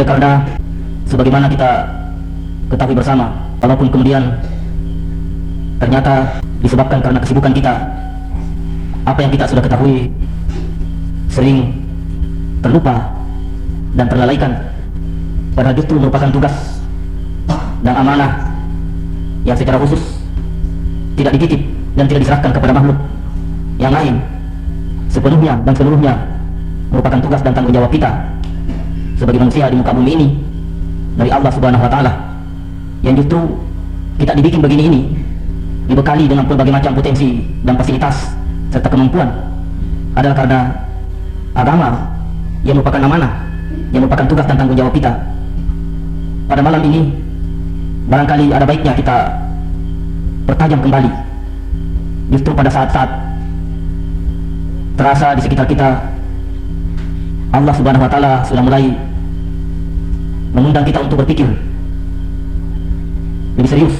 Oleh karena sebagaimana kita ketahui bersama, walaupun kemudian ternyata disebabkan karena kesibukan kita, apa yang kita sudah ketahui sering terlupa dan terlalaikan, padahal justru merupakan tugas dan amanah yang secara khusus tidak dititip dan tidak diserahkan kepada makhluk yang lain. Sepenuhnya dan seluruhnya merupakan tugas dan tanggung jawab kita sebagai manusia di muka bumi ini dari Allah Subhanahu wa Ta'ala, yang justru kita dibikin begini ini, dibekali dengan berbagai macam potensi dan fasilitas serta kemampuan, adalah karena agama yang merupakan amanah, yang merupakan tugas dan tanggung jawab kita. Pada malam ini barangkali ada baiknya kita pertajam kembali justru pada saat-saat terasa di sekitar kita Allah Subhanahu wa Ta'ala sudah mulai mengundang kita untuk berpikir lebih serius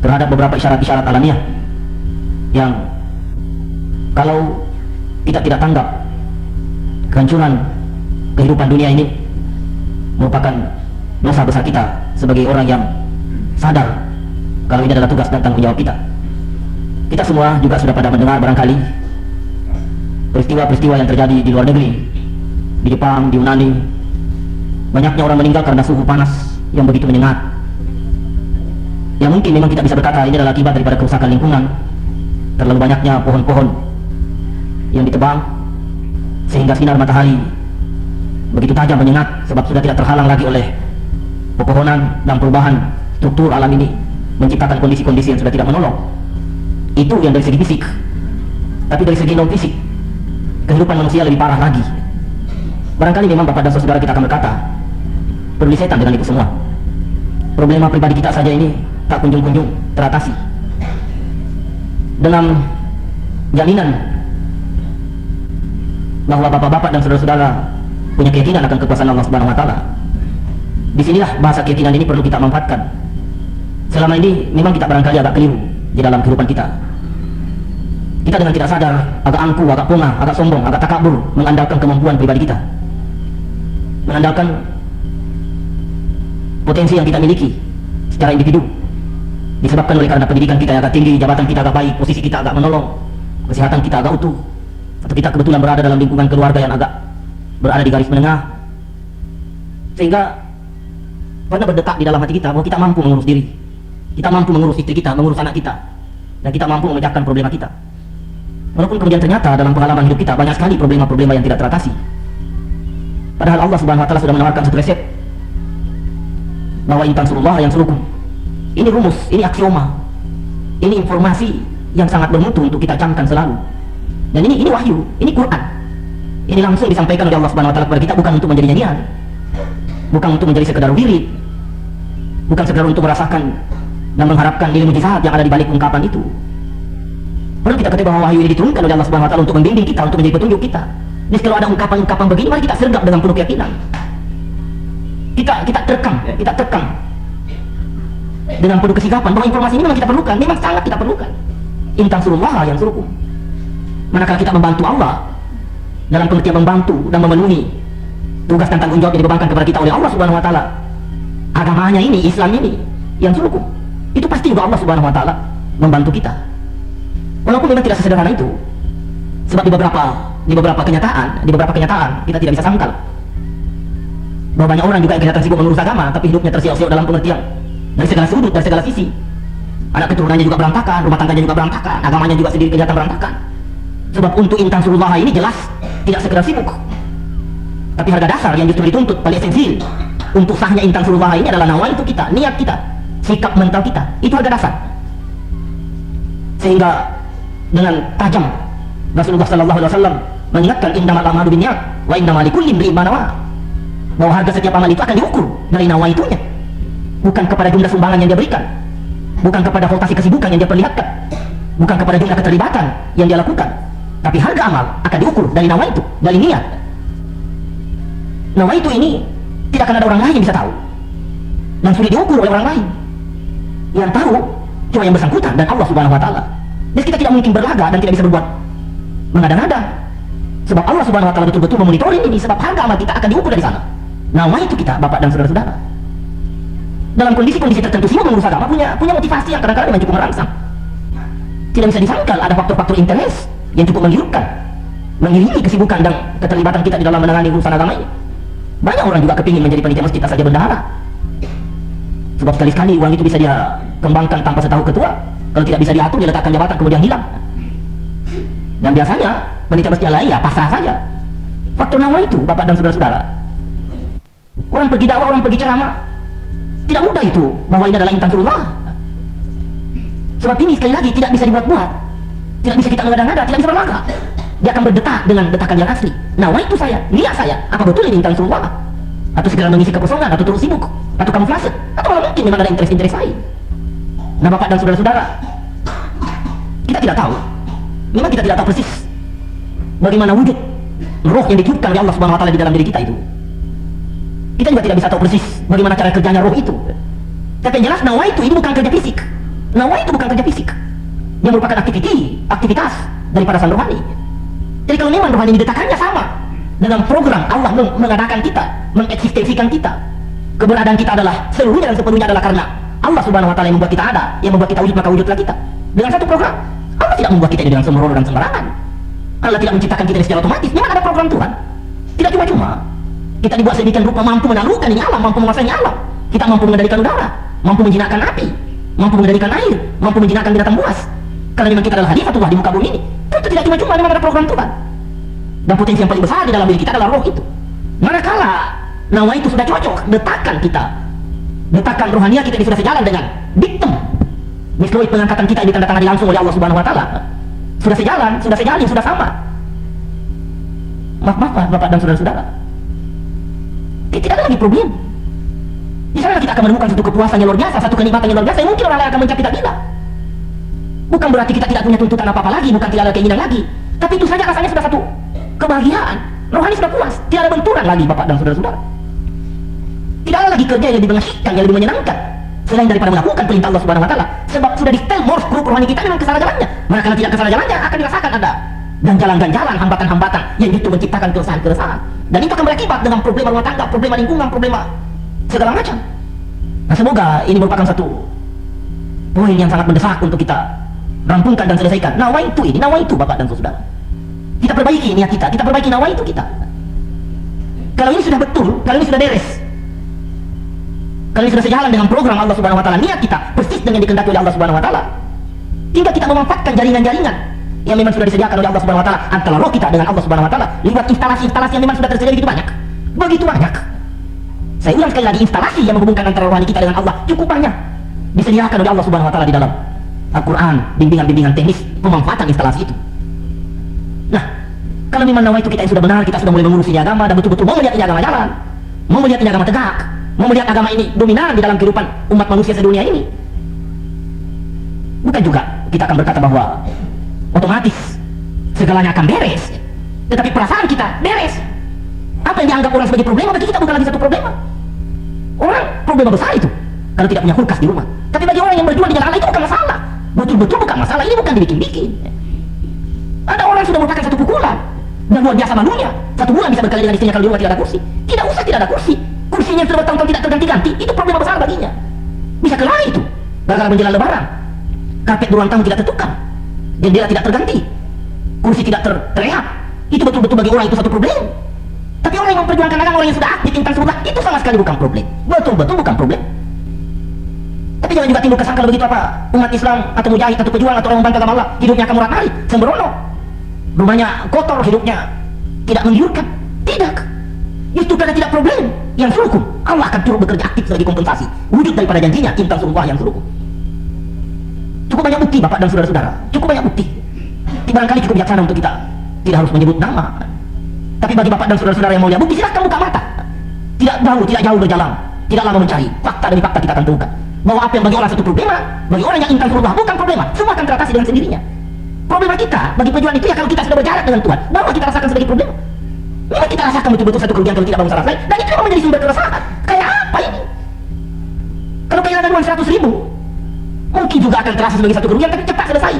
terhadap beberapa isyarat-isyarat alamiah yang kalau kita tidak tanggap, kehancuran kehidupan dunia ini merupakan dosa besar kita sebagai orang yang sadar kalau ini adalah tugas dan tanggung jawab kita. Kita semua juga sudah pada mendengar barangkali peristiwa-peristiwa yang terjadi di luar negeri, di Jepang, di Yunani. Banyaknya orang meninggal karena suhu panas yang begitu menyengat, yang mungkin memang kita bisa berkata ini adalah akibat daripada kerusakan lingkungan. Terlalu banyaknya pohon-pohon yang ditebang sehingga sinar matahari begitu tajam menyengat, sebab sudah tidak terhalang lagi oleh pepohonan dan perubahan struktur alam ini menciptakan kondisi-kondisi yang sudah tidak menolong. Itu yang dari segi fisik. Tapi dari segi non fisik, kehidupan manusia lebih parah lagi. Barangkali memang bapak dan saudara kita akan berkata, peduli setan dengan itu semua. Problema pribadi kita saja ini tak kunjung-kunjung teratasi. Dengan jaminan bahwa bapak-bapak dan saudara-saudara punya keyakinan akan kekuasaan Allah Subhanahu wa Ta'ala. Disinilah bahasa keyakinan ini perlu kita manfaatkan. Selama ini memang kita barangkali agak keliru di dalam kehidupan kita. Kita dengan tidak sadar agak angkuh, agak pongah, agak sombong, agak takabur mengandalkan kemampuan pribadi kita, mengandalkan potensi yang kita miliki secara individu, disebabkan oleh karena pendidikan kita yang agak tinggi, jabatan kita agak baik, posisi kita agak menolong, kesehatan kita agak utuh, atau kita kebetulan berada dalam lingkungan keluarga yang agak berada di garis menengah, sehingga pernah berdetak di dalam hati kita bahwa kita mampu mengurus diri, kita mampu mengurus istri kita, mengurus anak kita, dan kita mampu memecahkan problema kita. Walaupun kemudian ternyata dalam pengalaman hidup kita banyak sekali problema-problema yang tidak teratasi. Padahal Allah Subhanahu wa Ta'ala sudah menawarkan satu resep bahwa in tansurullah yansurukum. Ini rumus, ini aksioma, ini informasi yang sangat bermutu untuk kita camkan selalu. Dan ini wahyu, ini Quran. Ini langsung disampaikan oleh Allah Subhanahu wa Ta'ala kepada kita, bukan untuk menjadi nyanyian, bukan untuk menjadi sekedar wirid, bukan sekedar untuk merasakan dan mengharapkan nilai mujizat yang ada di balik ungkapan itu. Perlu kita ketahui bahwa wahyu ini diturunkan oleh Allah Subhanahu wa Ta'ala untuk membimbing kita, untuk menjadi petunjuk kita. Jadi kalau ada ungkapan-ungkapan begini, mari kita sergap dengan penuh keyakinan. Kita terkam dengan penuh kesigapan bahwa informasi ini memang kita perlukan, memang sangat kita perlukan. In tansurullah yansurukum. Manakala kita membantu Allah dalam pengertian membantu dan memenuhi tugas dan tanggung jawab yang dibebankan kepada kita oleh Allah Subhanahu wa Ta'ala, agamanya ini, Islam ini yang suruh, itu pasti juga Allah Subhanahu wa Ta'ala membantu kita. Walaupun memang tidak sesederhana itu, sebab di beberapa kenyataan kita tidak bisa sangkal bahwa banyak orang juga yang kelihatan sibuk mengurus agama, tapi hidupnya tersiok-siok dalam pengertian dari segala sudut, dari segala sisi. Anak keturunannya juga berantakan, rumah tangganya juga berantakan, agamanya juga sendiri kelihatan berantakan. Sebab untuk in tansurullah ini jelas tidak sekedar sibuk, tapi harga dasar yang justru dituntut paling esensial untuk sahnya in tansurullah ini adalah nawaitu kita, niat kita, sikap mental kita, itu harga dasar. Sehingga dengan tajam Rasulullah SAW mengingatkan innamal a'malu binniyat wa innamal likulli imri'in ma nawa, bahwa harga setiap amal itu akan diukur dari nawaitunya, bukan kepada jumlah sumbangan yang dia berikan, bukan kepada voltasi kesibukan yang dia perlihatkan, bukan kepada jumlah keterlibatan yang dia lakukan, tapi harga amal akan diukur dari nawaitu, dari niat. Nawaitu ini tidak akan ada orang lain yang bisa tahu, dan sulit diukur oleh orang lain. Yang tahu cuma yang bersangkutan dan Allah Subhanahu wa Ta'ala. Jadi kita tidak mungkin berlaga dan tidak bisa berbuat mengada-ngada, sebab Allah Subhanahu wa Ta'ala betul-betul memonitoring ini, sebab harga amal kita akan diukur dari sana. Nawaitu kita, Bapak dan saudara-saudara. Dalam kondisi-kondisi tertentu, semua pengurus agama punya motivasi yang kadang-kadang memang cukup merangsang. Tidak bisa disangkal ada faktor-faktor interest yang cukup menggiurkan, mengiringi kesibukan dan keterlibatan kita di dalam menangani urusan agama ini. Banyak orang juga kepingin menjadi panitia masjid saja bendahara, sebab sekali-sekali uang itu bisa dia kembangkan tanpa setahu ketua. Kalau tidak bisa diatur, dia letakkan jabatan kemudian hilang. Dan biasanya panitia masjid lain ya pasrah saja. Faktor nawaitu, Bapak dan saudara-saudara. Orang pergi dakwah, orang pergi ceramah, tidak mudah itu bahwa ini adalah intan surullah. Sebab ini sekali lagi tidak bisa dibuat-buat, tidak bisa kita mengada-ngada, tidak bisa berlaga. Dia akan berdetak dengan detakan yang asli. Nawaitu saya, niat saya, apa betul ini intan surullah? Atau segera mengisi kekosongan, atau terus sibuk, atau kamuflase, atau malah mungkin memang ada interest lain. Nah, Bapak dan saudara-saudara, kita tidak tahu, memang kita tidak tahu persis bagaimana wujud roh yang ditiupkan oleh Allah Subhanahu wa taala di dalam diri kita itu. Kita juga tidak bisa tahu persis bagaimana cara kerjanya roh itu. Tapi yang jelas nawaitu ini bukan kerja fisik. Nawaitu bukan kerja fisik. Yang merupakan aktivitas daripada sang rohani. Jadi kalau memang rohani didetakannya sama dengan program Allah mengadakan kita, mengeksistensikan kita, keberadaan kita adalah seluruhnya dan sepenuhnya adalah karena Allah Subhanahu wa taala yang membuat kita ada, yang membuat kita wujud, maka wujudlah kita. Dengan satu program. Allah tidak membuat kita dengan sembrono dan sembarangan. Allah tidak menciptakan kita secara otomatis. Memang ada program Tuhan. Tidak cuma-cuma. Kita dibuat sedemikian rupa mampu menaklukkan ini alam, mampu menguasai alam. Kita mampu mengendalikan udara, mampu menjinakkan api, mampu mengendalikan air, mampu menjinakkan binatang buas. Karena memang kita adalah halifatullah di muka bumi ini. Itu tidak cuma-cuma, memang ada program Tuhan. Dan potensi yang paling besar di dalam diri kita adalah roh itu. Manakala nawa itu sudah cocok, detakan kita, detakan rohania kita ini sudah sejalan dengan diktum mislui pengangkatan kita ini ditandatangani langsung oleh Allah Subhanahu wa taala. Sudah sejalan, sudah sama. Maaf Bapak dan saudara-saudara. Tidak ada lagi problem. Di sana kita akan menemukan satu kepuasan yang luar biasa, satu kenikmatan yang luar biasa yang mungkin orang lain akan mencap kita gila. Bukan berarti kita tidak punya tuntutan apa-apa lagi, bukan tidak ada keinginan lagi. Tapi itu saja rasanya sudah satu kebahagiaan. Rohani sudah puas, tidak ada benturan lagi Bapak dan saudara-saudara. Tidak ada lagi kerja yang lebih mengasihkan, yang lebih menyenangkan selain daripada melakukan perintah Allah Subhanahu wa taala. Sebab sudah di setel Morse grup rohani kita memang kesalahan jalannya. Maka kalau tidak kesalahan jalannya akan dirasakan ada ganjalan-ganjalan, hambatan-hambatan yang itu menciptakan keresahan-keresahan. Dan itu akan berakibat dengan problema rumah tangga, problema lingkungan, problema segala macam. Nah, semoga ini merupakan satu poin yang sangat mendesak untuk kita rampungkan dan selesaikan. Nawaitu Bapak dan saudara. Kita perbaiki niat kita perbaiki nawaitu kita. Kalau ini sudah betul, kalau ini sudah beres, kalau ini sudah sejalan dengan program Allah Subhanahu wa taala, niat kita persis dengan dikehendaki oleh Allah Subhanahu wa taala, tinggal kita memanfaatkan jaringan-jaringan yang memang sudah disediakan oleh Allah Subhanahu wa taala antara roh kita dengan Allah Subhanahu wa taala lewat instalasi-instalasi yang memang sudah tersedia begitu banyak. Saya ulang sekali lagi, instalasi yang menghubungkan antara rohani kita dengan Allah cukup banyak disediakan oleh Allah Subhanahu wa taala di dalam Al-Quran, bimbingan-bimbingan teknis pemanfaatan instalasi itu. Nah, kalau memang nawaitu kita yang sudah benar, kita sudah mulai mengurusi agama dan betul-betul mau melihat ini agama jalan, mau melihat ini agama tegak, mau melihat agama ini dominan di dalam kehidupan umat manusia sedunia ini, bukan juga kita akan berkata bahwa otomatis segalanya akan beres, tetapi perasaan kita beres. Apa yang dianggap orang sebagai problema bagi kita bukan lagi satu problema. Orang problema besar itu kalau tidak punya kulkas di rumah. Tapi bagi orang yang berjuang di jalan Allah itu bukan masalah. Betul-betul bukan masalah, ini bukan dibikin-bikin. Ada orang sudah merupakan satu pukulan dan luar biasa malunya. 1 bulan bisa berkali dengan istrinya kalau di rumah tidak ada kursi. Tidak usah tidak ada kursi. Kursinya yang sudah bertahun-tahun tidak terganti-ganti, itu problema besar baginya. Bisa kelar itu. Gara-gara menjelang lebaran, karpet berulang tahun tidak tertukar, jendela tidak terganti, kursi tidak terlihat. Itu betul-betul bagi orang itu satu problem. Tapi orang yang memperjuangkan agama, orang yang sudah aktif tentang surga, itu sama sekali bukan problem. Betul-betul bukan problem. Tapi jangan juga timbul kesangka begitu apa umat Islam atau mujahid atau pejuang atau orang membangga agama Allah hidupnya akan murah-mari, sembrono, rumahnya kotor, hidupnya tidak menggiurkan. Tidak. Justru karena tidak problem yang suruh Allah akan turut bekerja aktif sebagai kompensasi wujud daripada janjinya intan surga yang suruh. Cukup banyak bukti Bapak dan saudara-saudara, cukup banyak bukti. Barangkali cukup bijaksana untuk kita tidak harus menyebut nama. Tapi bagi Bapak dan saudara-saudara yang mulia, bukti silahkan buka mata. Tidak jauh berjalan, tidak lama mencari, fakta demi fakta kita akan temukan bahwa apa yang bagi orang satu problema, bagi orang yang intan surga bukan problema, semua akan teratasi dengan sendirinya. Problema kita bagi pejuang itu ya kalau kita sudah berjarak dengan Tuhan, baru kita rasakan sebagai problema. Memang kita rasakan betul-betul satu kerugian kalau tidak bangun salah lain, dan itu memang menjadi sumber keresahan. Kayak apa ini? Kalau kehilangan uang 100.000, mungkin juga akan terasa sebagai satu kerugian, tapi cepat selesai.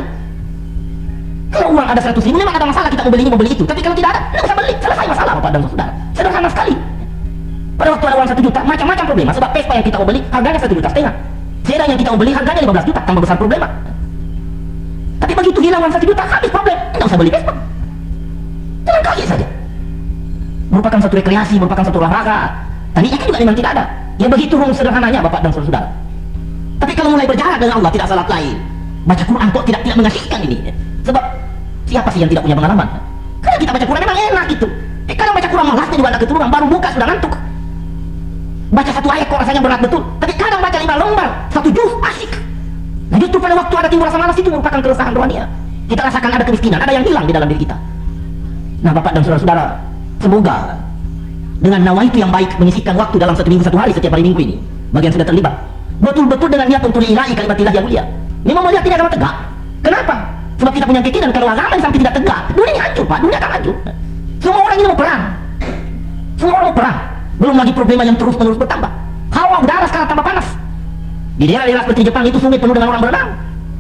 Kalau uang ada 100.000, memang ada masalah kita mau beli ini, mau beli itu. Tapi kalau tidak ada, tidak usah beli, selesai masalah Bapak dan saudara. Sederhana sekali. Pada waktu ada uang 1 juta, macam-macam problema. Sebab Vespa yang kita mau beli harganya 1,5 juta. Sedan yang kita mau beli harganya 15 juta, tambah besar problema. Tapi begitu hilang uang 1 juta, habis problem. Tidak usah beli Vespa. Jalan kaki saja. Merupakan satu rekreasi, merupakan satu olahraga. Tadinya kan juga memang tidak ada. Ya begitu sederhananya Bapak dan Saudara. Tapi kalau mulai berjarak dengan Allah, tidak salat lain, baca Quran kok tidak mengasihkan ini. Sebab siapa sih yang tidak punya pengalaman? Karena kita baca Quran memang enak gitu. Kadang baca Quran malasnya juga ada keturunan, baru buka sudah ngantuk. Baca 1 ayat kok rasanya berat betul. Tapi kadang baca 5 lembar, 1 juz, asik. Nah justru pada waktu ada timbul rasa malas itu merupakan keresahan rohania. Kita rasakan ada kemiskinan, ada yang hilang di dalam diri kita. Nah Bapak dan Saudara-saudara, semoga dengan nawaitu yang baik menyisihkan waktu dalam 1 minggu 1 hari setiap hari minggu ini, bagian sudah terlibat betul-betul dengan niat untuk lillahi kalimatillah yang mulia. Ini mau melihat ini agama tegak. Kenapa? Sebab kita punya keyakinan kalau agama yang sampai tidak tegak, dunia ini hancur Pak, dunia akan hancur. Semua orang ini mau perang. Semua orang mau perang. Belum lagi problema yang terus-menerus bertambah. Hawa udara sekarang tambah panas. Di daerah-daerah seperti Jepang itu sungai penuh dengan orang berenang.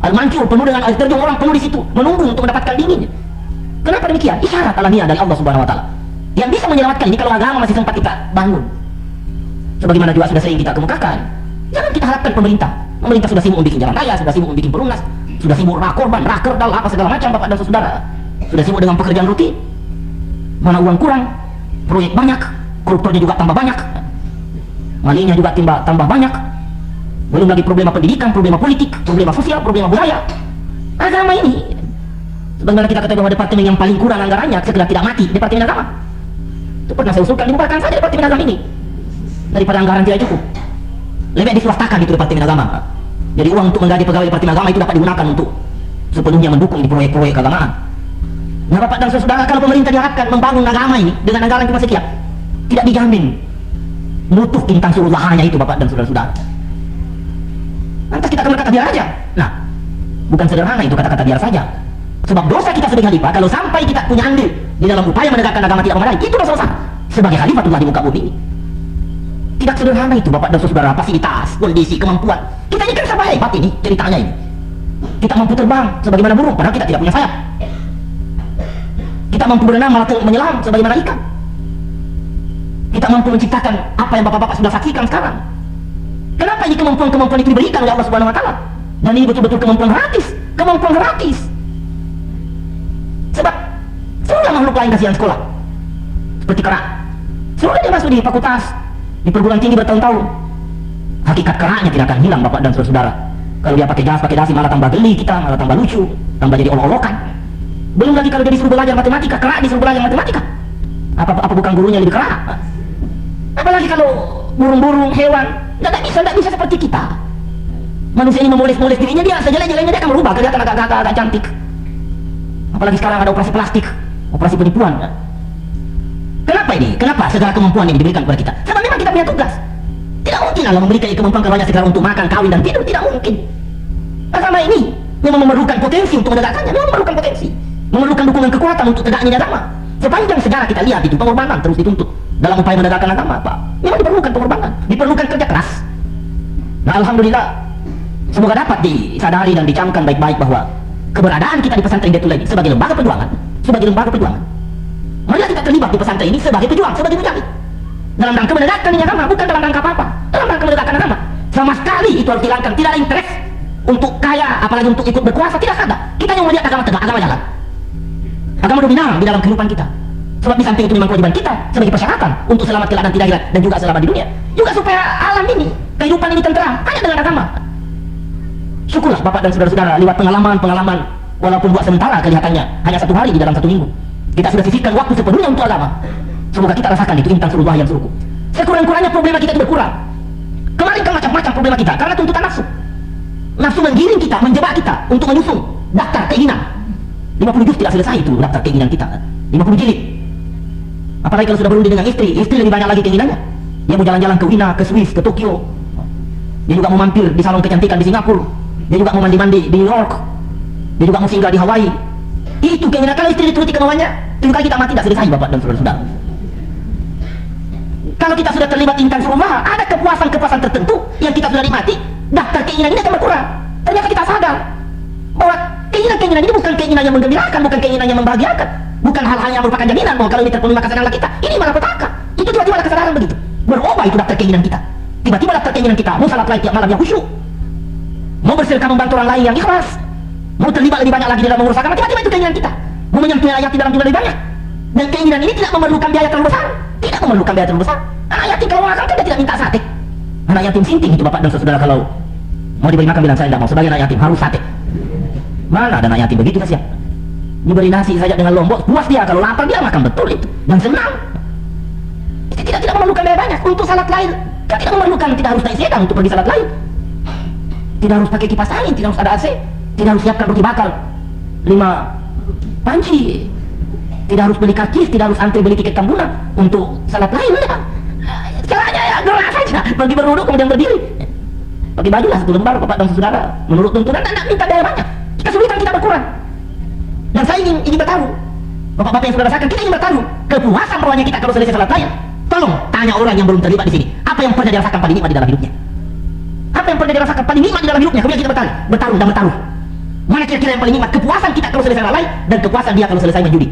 Air mancur penuh dengan air terjun, orang penuh di situ menunggu untuk mendapatkan dinginnya. Kenapa demikian? Isyarat alamiah dari Allah Subhanahu wa taala. Yang bisa menyelamatkan ini kalau agama masih sempat kita bangun. Sebagaimana juga sudah sering kita kemukakan. Jangan kita harapkan pemerintah. Pemerintah sudah sibuk membuat jalan raya, sudah sibuk membuat perumnas, sudah sibuk rakorban, rakerdal, apa segala macam Bapak dan Saudara. Sudah sibuk dengan pekerjaan rutin. Mana uang kurang, proyek banyak, koruptornya juga tambah banyak, malingnya juga tambah banyak. Belum lagi problema pendidikan, problema politik, problema sosial, problema budaya. Agama ini, sebagaimana kita katakan bahwa departemen yang paling kurang anggarannya segera tidak mati, departemen agama. Itu pernah saya usulkan, dibubarkan saja departemen agama ini daripada anggaran tidak cukup. Lebih diswastakan itu departemen agama. Jadi uang untuk menggaji pegawai departemen agama itu dapat digunakan untuk sepenuhnya mendukung di proyek-proyek keagamaan. Nah Bapak dan Saudara, kalau pemerintah diharapkan membangun agama ini dengan anggaran cuma sekian, tidak dijamin mutuh intan surulahnya itu Bapak dan Saudara-saudara. Lantas kita akan berkata biar aja. Nah, bukan sederhana itu kata-kata biar saja. Sebab dosa kita sebagai khalifah, kalau sampai kita punya andil di dalam upaya menegakkan agama tidak memadai, itu dosa besar. Sebagai khalifatullah di muka bumi ini. Tidak sederhana itu Bapak dan Saudara, fasilitas, kondisi, kemampuan. Kita ini kan sama hebat ini ceritanya ini. Kita mampu terbang sebagaimana burung, padahal kita tidak punya sayap. Kita mampu berenang malah menyelam sebagaimana ikan. Kita mampu menciptakan apa yang Bapak-Bapak sudah saksikan sekarang. Kenapa ini kemampuan-kemampuan itu diberikan oleh Allah Subhanahu wa taala? Dan ini betul-betul kemampuan gratis, kemampuan gratis. Sebab sudah makhluk lain kasihan sekolah. Seperti kera. Sudah dia masuk di fakultas, di perguruan tinggi bertahun-tahun. Hakikat keranya tidak akan hilang Bapak dan Saudara. Kalau dia pakai jas, pakai dasi, malah tambah geli kita, malah tambah lucu, tambah jadi olok-olokan. Belum lagi kalau dia disuruh belajar matematika, kera disuruh belajar matematika. Apa bukan gurunya lebih kera? Apalagi kalau burung-burung, hewan, tidak bisa seperti kita. Manusia ini memoles-moles dirinya, dia sejelek-jeleknya dia akan berubah, kelihatan agak cantik. Apalagi sekarang ada operasi plastik, operasi penipuan. Kenapa ini? Kenapa segala kemampuan ini diberikan kepada kita? Sebab memang kita punya tugas. Tidak mungkin Allah memberikan kemampuan kepada segala untuk makan, kawin dan tidur, tidak mungkin. Agama ini memang memerlukan potensi untuk menegakkannya, memang memerlukan potensi, memerlukan dukungan kekuatan untuk tegaknya agama. Sepanjang sejarah kita lihat itu pengorbanan terus dituntut dalam upaya menegakkan agama, Pak. Memang diperlukan pengorbanan, diperlukan kerja keras. Nah, alhamdulillah, semoga dapat disadari dan dicamkan baik-baik bahwa keberadaan kita di pesantren Baitul ini sebagai lembaga perjuangan, marilah kita terlibat di pesantren ini sebagai pejuang, sebagai mujahid dalam rangka menegakkan agama, bukan dalam rangka apa-apa, dalam rangka menegakkan agama. Sama sekali itu harus dihilangkan, tidak ada interest untuk kaya, apalagi untuk ikut berkuasa, tidak ada. Kita yang melihat agama tegak, agama jalan, agama dominan di dalam kehidupan kita. Sebab di samping itu memang kewajiban kita sebagai persyaratan untuk selamat kelak nanti di akhirat dan juga selamat di dunia, juga supaya alam ini, kehidupan ini tentram hanya dengan agama. Syukurlah Bapak dan Saudara-saudara, lewat pengalaman walaupun buat sementara kelihatannya hanya 1 hari di dalam 1 minggu, kita sudah sisihkan waktu sepenuhnya untuk agama. Semoga kita rasakan itu intan surullah yang suruhku. Sekurang-kurangnya problema kita itu berkurang. Kemarin kan macam-macam problema kita karena tuntutan nafsu. Nafsu menggiring kita, menjebak kita untuk menyusun daftar keinginan. 50 juz tidak selesai itu daftar keinginan kita, 50 jilid. Apalagi kalau sudah berundi dengan istri lebih banyak lagi keinginannya. Dia mau jalan-jalan ke Wina, ke Swiss, ke Tokyo. Dia juga mau mampir di salon kecantikan di Singapura. Dia juga mau mandi-mandi di New York. Dia juga mau singgah di Hawaii. Itu keinginan. Kalau istri dituruti kemauannya, tunggu kali kita mati tidak selesai Bapak dan Saudara-saudara. Kalau kita sudah terlibat intan surullah, ada kepuasan-kepuasan tertentu yang kita sudah nikmati, daftar keinginan ini akan berkurang. Ternyata kita sadar bahwa keinginan-keinginan ini bukan keinginan yang menggembirakan, bukan keinginan yang membahagiakan, bukan hal-hal yang merupakan jaminan bahwa kalau ini terpenuhi maka senanglah kita. Ini malah petaka. Itu tiba-tiba ada kesadaran begitu. Berubah itu daftar keinginan kita. Tiba-tiba daftar keinginan kita, mau salat lain tiap malam yang khusyuk, mau bersedekah membantu orang lain yang ikhlas, mau terlibat lebih banyak lagi dalam mengurus agama. Tiba-tiba itu keinginan kita, mau menyentuh ayat dalam jumlah lebih banyak. Dan keinginan ini tidak memerlukan biaya terlalu besar. Tidak memerlukan biaya terlalu besar. Anak yatim kalau makan kan dia tidak minta sate. Anak yatim sinting itu bapak dan saudara kalau mau diberi makan bilang saya tidak mau. Sebagai anak yatim harus sate. Mana ada anak yatim begitu kan siap? Diberi nasi saja dengan lombok, puas dia. Kalau lapar dia makan betul itu dan senang. Itu tidak memerlukan biaya banyak. Untuk salat lain kan tidak memerlukan, tidak harus naik sepeda untuk pergi salat lain. Tidak harus pakai kipas angin, tidak harus ada AC, tidak harus siapkan roti bakar 5 panci, tidak harus beli karcis, tidak harus antri beli tiket kambunan untuk salat lain. Caranya ya gerak saja, pergi berwudu kemudian berdiri, pakai baju lah 1 lembar bapak dan saudara menurut tuntunan, dan tidak minta biaya banyak. Kesulitan kita berkurang. Dan saya ingin bertaruh, bapak-bapak yang saudara rasakan, kita ingin bertaruh kepuasan rohani kita kalau selesai salat lain. Tolong tanya orang yang belum terlibat di sini, apa yang pernah dirasakan paling nikmat di dalam hidupnya? Apa yang pernah dirasakan paling nikmat di dalam hidupnya? Kemudian kita bertaruh dan bertaruh. Mana kira-kira yang paling nikmat? Kepuasan kita kalau selesai salat lain dan kepuasan dia kalau selesai menjudi.